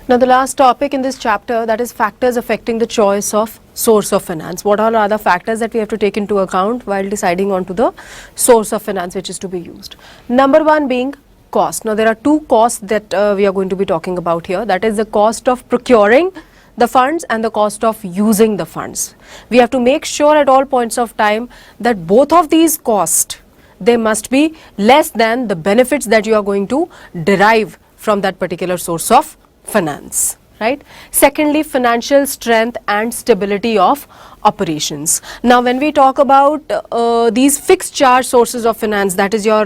Now the last topic in this chapter, that is factors affecting the choice of source of finance. What all are the factors that we have to take into account while deciding on to the source of finance which is to be used? Number one being cost. Now there are two costs that we are going to be talking about here. That is the cost of procuring the funds and the cost of using the funds. We have to make sure at all points of time that both of these costs, they must be less than the benefits that you are going to derive from that particular source of finance, right? Secondly, financial strength and stability of operations. Now when we talk about these fixed charge sources of finance, that is your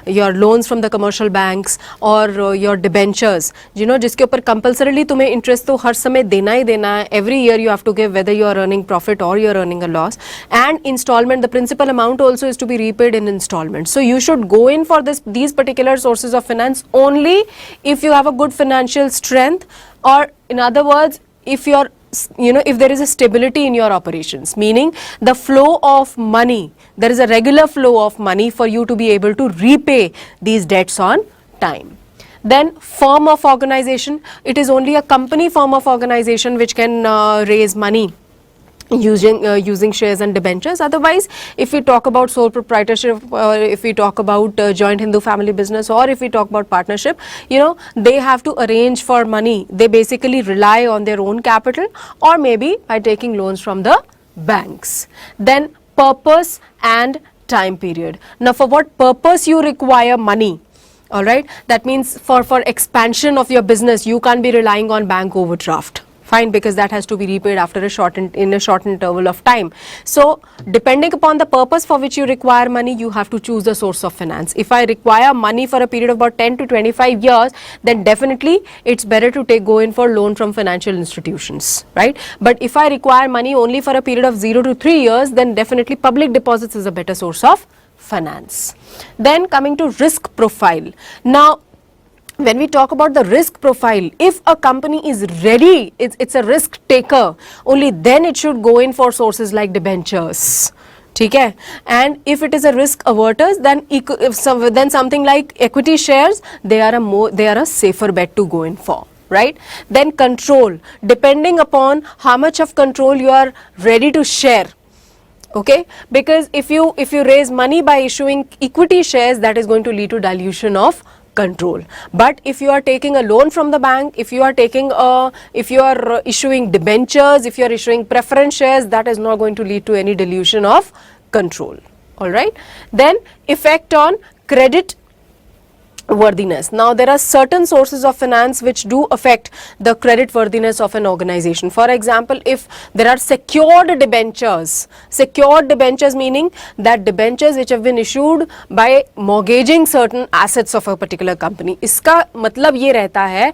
loans from the commercial banks or your debentures, you know, जिसके ऊपर compulsorily तुम्हें interest तो हर समय देना ही देना है. Every year you have to give, whether you are earning profit or you are earning a loss. And installment, the principal amount also is to be repaid in installments. So you should go in for these particular sources of finance only if you have a good financial strength, or in other words, if you're, you know, if there is a stability in your operations, meaning the flow of money, there is a regular flow of money for you to be able to repay these debts on time. Then form of organization, it is only a company form of organization which can raise money using shares and debentures. Otherwise, if we talk about sole proprietorship, or if we talk about joint Hindu family business, or if we talk about partnership, you know, they have to arrange for money. They basically rely on their own capital or maybe by taking loans from the banks. Then purpose and time period. Now for what purpose you require money? Alright, that means for expansion of your business, you can't be relying on bank overdraft. Fine, because that has to be repaid after a short interval of time. So depending upon the purpose for which you require money, you have to choose the source of finance. If I require money for a period of about 10 to 25 years, then definitely it's better to go in for loan from financial institutions, right? But if I require money only for a period of 0 to 3 years, then definitely public deposits is a better source of finance. Then coming to risk profile. Now when we talk about the risk profile, if a company is ready, it's a risk taker, only then it should go in for sources like debentures. Okay? And if it is a risk averters, then something like equity shares, they are a safer bet to go in for, right? Then control, depending upon how much of control you are ready to share. Okay, because if you raise money by issuing equity shares, that is going to lead to dilution of control. But if you are taking a loan from the bank, if you are issuing debentures, if you are issuing preference shares, that is not going to lead to any dilution of control. All right. Then effect on credit worthiness. Now there are certain sources of finance which do affect the credit worthiness of an organization. For example, if there are secured debentures meaning that debentures which have been issued by mortgaging certain assets of a particular company. इसका मतलब ये रहता है